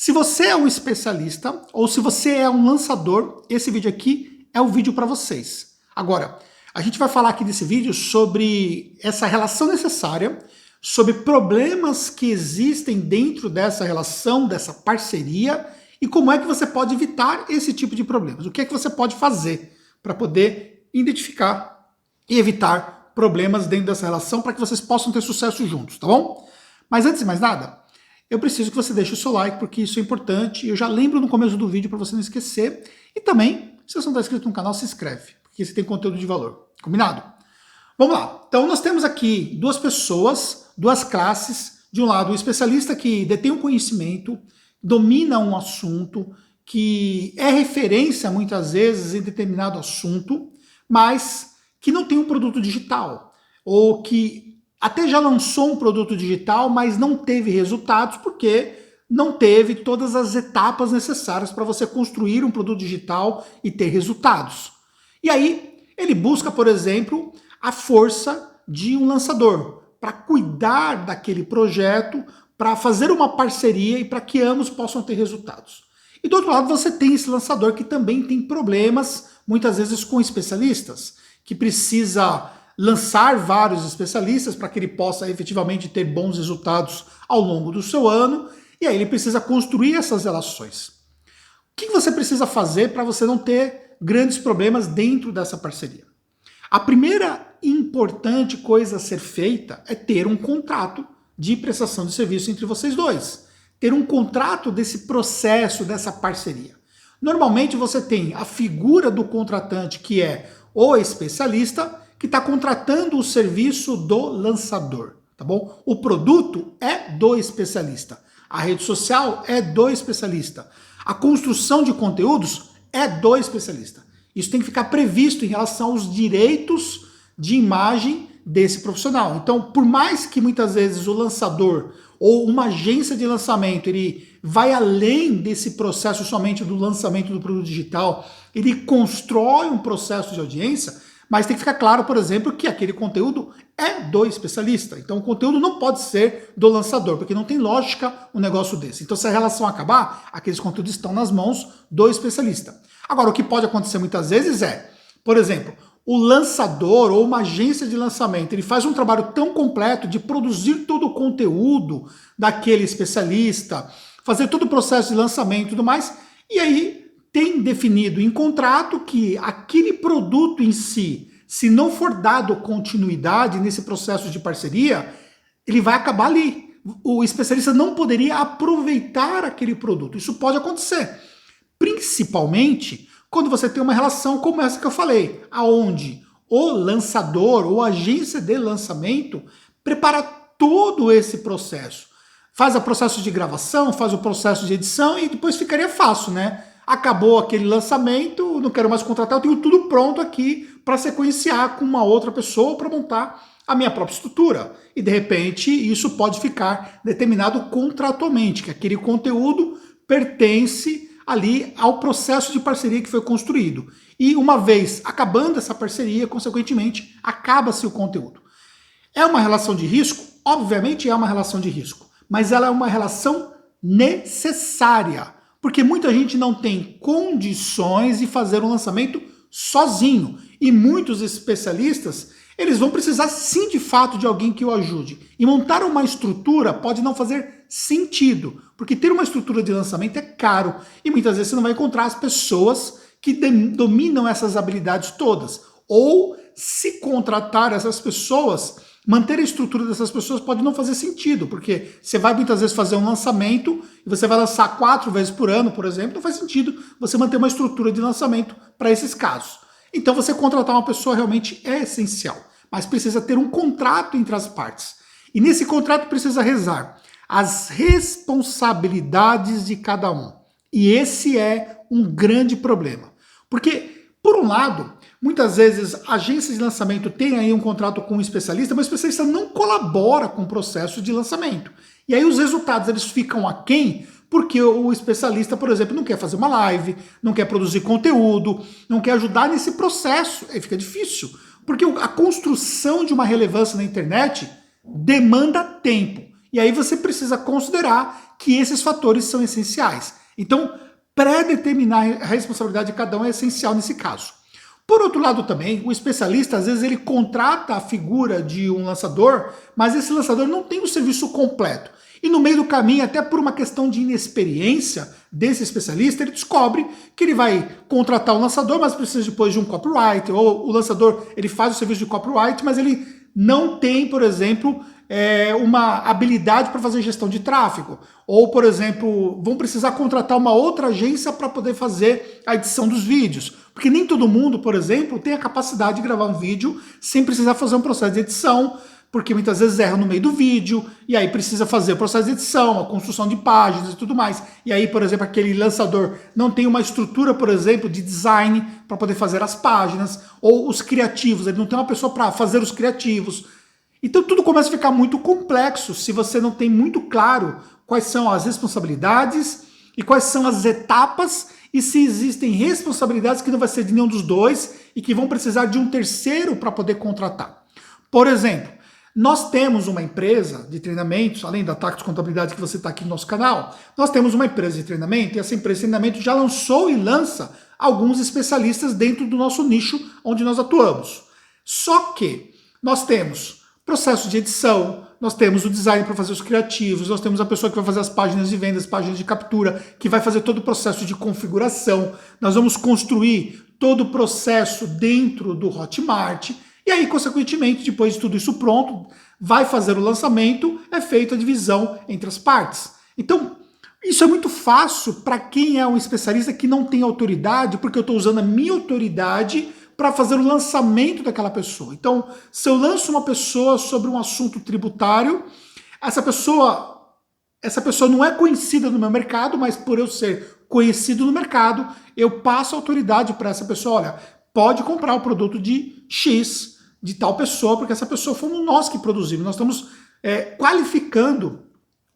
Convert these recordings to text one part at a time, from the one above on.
Se você é um especialista ou se você é um lançador, esse vídeo aqui é o vídeo para vocês. Agora, a gente vai falar aqui nesse vídeo sobre essa relação necessária, sobre problemas que existem dentro dessa relação, dessa parceria, e como é que você pode evitar esse tipo de problemas. O que é que você pode fazer para poder identificar e evitar problemas dentro dessa relação para que vocês possam ter sucesso juntos, tá bom? Mas antes de mais nada, eu preciso que você deixe o seu like, porque isso é importante. Eu já lembro no começo do vídeo para você não esquecer. E também, se você não está inscrito no canal, se inscreve, porque você tem conteúdo de valor. Combinado? Vamos lá. Então nós temos aqui duas pessoas, duas classes. De um lado, o especialista que detém um conhecimento, domina um assunto, que é referência muitas vezes em determinado assunto, mas que não tem um produto digital, ou que até já lançou um produto digital, mas não teve resultados porque não teve todas as etapas necessárias para você construir um produto digital e ter resultados. E aí ele busca, por exemplo, a força de um lançador para cuidar daquele projeto, para fazer uma parceria e para que ambos possam ter resultados. E do outro lado você tem esse lançador que também tem problemas, muitas vezes com especialistas, que precisa lançar vários especialistas para que ele possa efetivamente ter bons resultados ao longo do seu ano, e aí ele precisa construir essas relações. O que você precisa fazer para você não ter grandes problemas dentro dessa parceria? A primeira importante coisa a ser feita é ter um contrato de prestação de serviço entre vocês dois. Ter um contrato desse processo, dessa parceria. Normalmente você tem a figura do contratante, que é o especialista, que está contratando o serviço do lançador, tá bom? O produto é do especialista. A rede social é do especialista. A construção de conteúdos é do especialista. Isso tem que ficar previsto em relação aos direitos de imagem desse profissional. Então, por mais que muitas vezes o lançador ou uma agência de lançamento, ele vai além desse processo somente do lançamento do produto digital, ele constrói um processo de audiência, mas tem que ficar claro, por exemplo, que aquele conteúdo é do especialista. Então o conteúdo não pode ser do lançador, porque não tem lógica um negócio desse. Então se a relação acabar, aqueles conteúdos estão nas mãos do especialista. Agora, o que pode acontecer muitas vezes é, por exemplo, o lançador ou uma agência de lançamento, ele faz um trabalho tão completo de produzir todo o conteúdo daquele especialista, fazer todo o processo de lançamento e tudo mais, e aí tem definido em contrato que aquele produto em si, se não for dado continuidade nesse processo de parceria, ele vai acabar ali. O especialista não poderia aproveitar aquele produto. Isso pode acontecer, principalmente quando você tem uma relação como essa que eu falei, aonde o lançador ou agência de lançamento prepara todo esse processo. Faz o processo de gravação, faz o processo de edição e depois ficaria fácil, né? Acabou aquele lançamento, não quero mais contratar, eu tenho tudo pronto aqui para sequenciar com uma outra pessoa para montar a minha própria estrutura. E de repente isso pode ficar determinado contratualmente, que aquele conteúdo pertence ali ao processo de parceria que foi construído. E uma vez acabando essa parceria, consequentemente, acaba-se o conteúdo. É uma relação de risco? Obviamente é uma relação de risco, mas ela é uma relação necessária, porque muita gente não tem condições de fazer um lançamento sozinho. E muitos especialistas, eles vão precisar sim de fato de alguém que o ajude. E montar uma estrutura pode não fazer sentido, porque ter uma estrutura de lançamento é caro. E muitas vezes você não vai encontrar as pessoas que dominam essas habilidades todas. Ou se contratar essas pessoas, manter a estrutura dessas pessoas pode não fazer sentido, porque você vai muitas vezes fazer um lançamento e você vai lançar 4 vezes por ano, por exemplo, não faz sentido você manter uma estrutura de lançamento para esses casos. Então você contratar uma pessoa realmente é essencial, mas precisa ter um contrato entre as partes. E nesse contrato precisa rezar as responsabilidades de cada um. E esse é um grande problema. Porque, por um lado, muitas vezes agências de lançamento têm aí um contrato com um especialista, mas o especialista não colabora com o processo de lançamento. E aí os resultados eles ficam aquém, porque o especialista, por exemplo, não quer fazer uma live, não quer produzir conteúdo, não quer ajudar nesse processo. Aí fica difícil, porque a construção de uma relevância na internet demanda tempo. E aí você precisa considerar que esses fatores são essenciais. Então, pré-determinar a responsabilidade de cada um é essencial nesse caso. Por outro lado também, o especialista, às vezes ele contrata a figura de um lançador, mas esse lançador não tem o serviço completo. E no meio do caminho, até por uma questão de inexperiência desse especialista, ele descobre que ele vai contratar um lançador, mas precisa depois de um copywriter, ou o lançador ele faz o serviço de copyright, mas ele não tem, por exemplo, uma habilidade para fazer gestão de tráfego. Ou, por exemplo, vão precisar contratar uma outra agência para poder fazer a edição dos vídeos. Porque nem todo mundo, por exemplo, tem a capacidade de gravar um vídeo sem precisar fazer um processo de edição, porque muitas vezes erra no meio do vídeo, e aí precisa fazer o processo de edição, a construção de páginas e tudo mais. E aí, por exemplo, aquele lançador não tem uma estrutura, por exemplo, de design para poder fazer as páginas, ou os criativos, ele não tem uma pessoa para fazer os criativos. Então tudo começa a ficar muito complexo se você não tem muito claro quais são as responsabilidades e quais são as etapas e se existem responsabilidades que não vai ser de nenhum dos dois e que vão precisar de um terceiro para poder contratar. Por exemplo, nós temos uma empresa de treinamentos, além da Tactus Contabilidade que você está aqui no nosso canal, nós temos uma empresa de treinamento e essa empresa de treinamento já lançou e lança alguns especialistas dentro do nosso nicho onde nós atuamos. Só que nós temos processo de edição, nós temos o design para fazer os criativos, nós temos a pessoa que vai fazer as páginas de vendas, páginas de captura, que vai fazer todo o processo de configuração, nós vamos construir todo o processo dentro do Hotmart, e aí, consequentemente, depois de tudo isso pronto, vai fazer o lançamento, é feita a divisão entre as partes. Então, isso é muito fácil para quem é um especialista que não tem autoridade, porque eu estou usando a minha autoridade para fazer o lançamento daquela pessoa. Então, se eu lanço uma pessoa sobre um assunto tributário, essa pessoa não é conhecida no meu mercado, mas por eu ser conhecido no mercado, eu passo a autoridade para essa pessoa, olha, pode comprar o produto de X, de tal pessoa, porque essa pessoa fomos nós que produzimos, nós estamos qualificando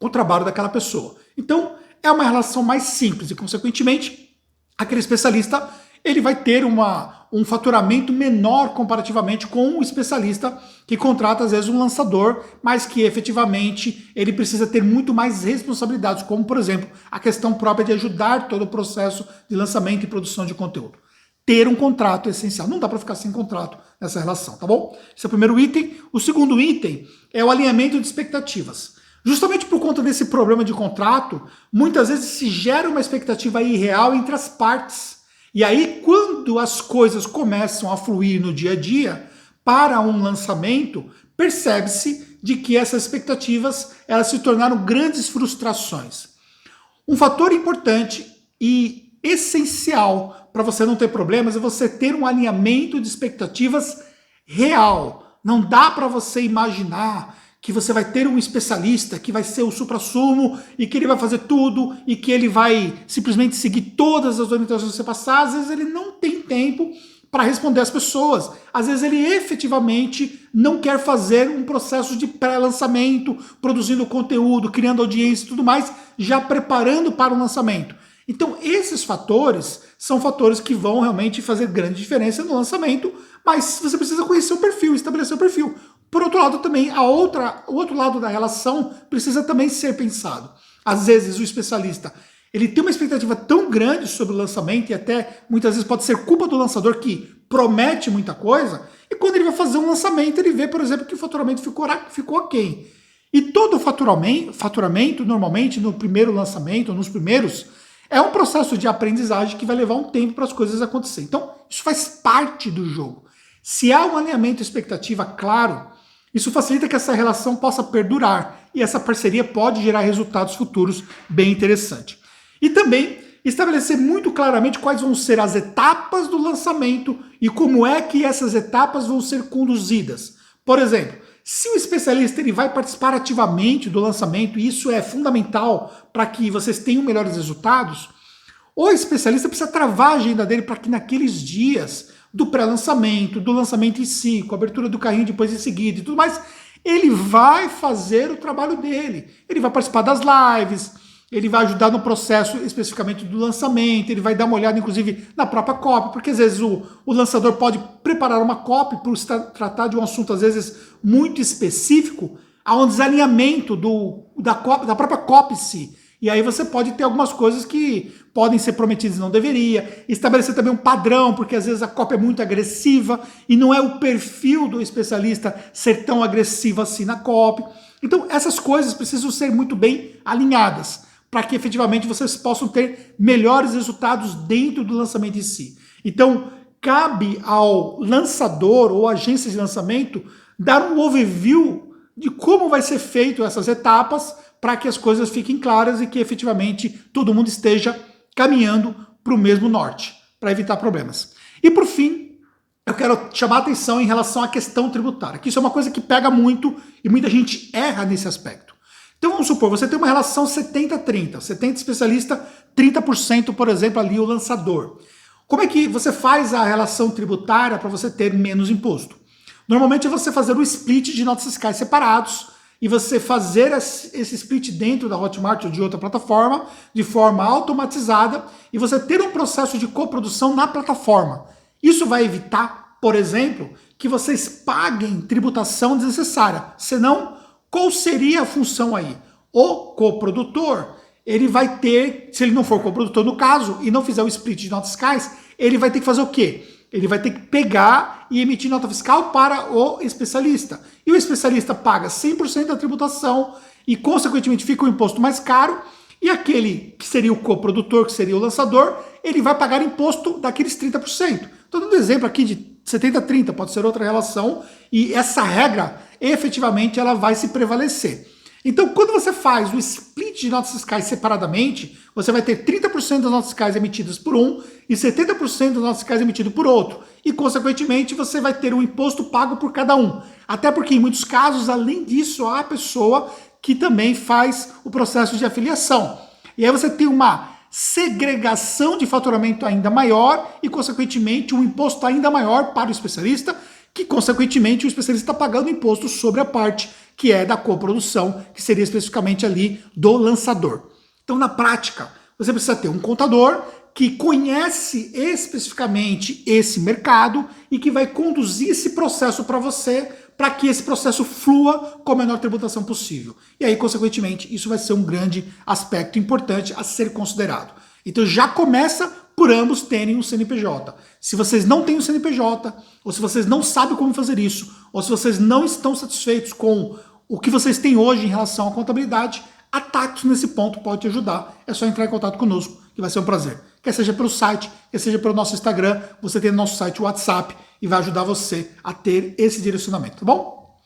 o trabalho daquela pessoa. Então, é uma relação mais simples e, consequentemente, aquele especialista ele vai ter um faturamento menor comparativamente com um especialista que contrata, às vezes, um lançador, mas que, efetivamente, ele precisa ter muito mais responsabilidades, como, por exemplo, a questão própria de ajudar todo o processo de lançamento e produção de conteúdo. Ter um contrato é essencial. Não dá para ficar sem contrato nessa relação, tá bom? Esse é o primeiro item. O segundo item é o alinhamento de expectativas. Justamente por conta desse problema de contrato, muitas vezes se gera uma expectativa irreal entre as partes. E aí, quando as coisas começam a fluir no dia a dia, para um lançamento, percebe-se de que essas expectativas elas se tornaram grandes frustrações. Um fator importante e essencial para você não ter problemas é você ter um alinhamento de expectativas real. Não dá para você imaginar que você vai ter um especialista que vai ser o suprassumo e que ele vai fazer tudo e que ele vai simplesmente seguir todas as orientações que você passar. Às vezes ele não tem tempo para responder às pessoas. Às vezes ele efetivamente não quer fazer um processo de pré-lançamento, produzindo conteúdo, criando audiência e tudo mais, já preparando para o lançamento. Então esses fatores são fatores que vão realmente fazer grande diferença no lançamento, mas você precisa conhecer o perfil, estabelecer o perfil. Por outro lado também, o outro lado da relação precisa também ser pensado. Às vezes o especialista ele tem uma expectativa tão grande sobre o lançamento e até muitas vezes pode ser culpa do lançador que promete muita coisa, e quando ele vai fazer um lançamento ele vê, por exemplo, que o faturamento ficou aquém. E todo o faturamento, normalmente no primeiro lançamento, nos primeiros, é um processo de aprendizagem que vai levar um tempo para as coisas acontecerem. Então, isso faz parte do jogo. Se há um alinhamento de expectativa claro, isso facilita que essa relação possa perdurar e essa parceria pode gerar resultados futuros bem interessantes. E também estabelecer muito claramente quais vão ser as etapas do lançamento e como é que essas etapas vão ser conduzidas. Por exemplo, se o especialista ele vai participar ativamente do lançamento, e isso é fundamental para que vocês tenham melhores resultados, o especialista precisa travar a agenda dele para que naqueles dias do pré-lançamento, do lançamento em si, com a abertura do carrinho depois em seguida e tudo mais, ele vai fazer o trabalho dele. Ele vai participar das lives, ele vai ajudar no processo especificamente do lançamento, ele vai dar uma olhada inclusive na própria copy, porque às vezes o lançador pode preparar uma copy por se tratar de um assunto às vezes muito específico, há um desalinhamento da própria copy em si. E aí você pode ter algumas coisas que podem ser prometidas e não deveria. Estabelecer também um padrão, porque às vezes a cópia é muito agressiva e não é o perfil do especialista ser tão agressivo assim na cópia. Então essas coisas precisam ser muito bem alinhadas para que efetivamente vocês possam ter melhores resultados dentro do lançamento em si. Então cabe ao lançador ou agência de lançamento dar um overview de como vai ser feito essas etapas para que as coisas fiquem claras e que efetivamente todo mundo esteja caminhando para o mesmo norte, para evitar problemas. E por fim, eu quero chamar a atenção em relação à questão tributária, que isso é uma coisa que pega muito e muita gente erra nesse aspecto. Então vamos supor, você tem uma relação 70-30, 70 especialista, 30%, por exemplo, ali o lançador. Como é que você faz a relação tributária para você ter menos imposto? Normalmente é você fazer o split de notas fiscais separados, e você fazer esse split dentro da Hotmart ou de outra plataforma, de forma automatizada, e você ter um processo de coprodução na plataforma. Isso vai evitar, por exemplo, que vocês paguem tributação desnecessária. Senão, qual seria a função aí? O coprodutor, ele vai ter, se ele não for coprodutor no caso, e não fizer o split de notas fiscais, ele vai ter que fazer o quê? Ele vai ter que pegar e emitir nota fiscal para o especialista. E o especialista paga 100% da tributação e, consequentemente, fica o imposto mais caro. E aquele que seria o coprodutor, que seria o lançador, ele vai pagar imposto daqueles 30%. Estou dando um exemplo aqui de 70-30, pode ser outra relação. E essa regra, efetivamente, ela vai se prevalecer. Então, quando você faz o split de notas fiscais separadamente, você vai ter 30% das notas fiscais emitidas por um e 70% das notas fiscais emitidas por outro. E, consequentemente, você vai ter um imposto pago por cada um. Até porque, em muitos casos, além disso, há a pessoa que também faz o processo de afiliação. E aí você tem uma segregação de faturamento ainda maior e, consequentemente, um imposto ainda maior para o especialista, que, consequentemente, o especialista está pagando imposto sobre a parte que é da coprodução, que seria especificamente ali do lançador. Então, na prática, você precisa ter um contador que conhece especificamente esse mercado e que vai conduzir esse processo para você, para que esse processo flua com a menor tributação possível. E aí, consequentemente, isso vai ser um grande aspecto importante a ser considerado. Então, já começa por ambos terem um CNPJ. Se vocês não têm um CNPJ, ou se vocês não sabem como fazer isso, ou se vocês não estão satisfeitos com o que vocês têm hoje em relação à contabilidade, a Tactus nesse ponto pode te ajudar. É só entrar em contato conosco, que vai ser um prazer. Quer seja pelo site, quer seja pelo nosso Instagram, você tem no nosso site o WhatsApp e vai ajudar você a ter esse direcionamento, tá bom?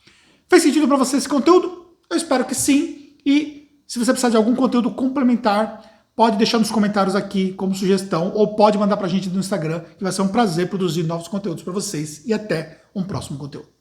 Fez sentido para você esse conteúdo? Eu espero que sim. E se você precisar de algum conteúdo complementar, pode deixar nos comentários aqui como sugestão ou pode mandar pra gente no Instagram, que vai ser um prazer produzir novos conteúdos para vocês. E até um próximo conteúdo.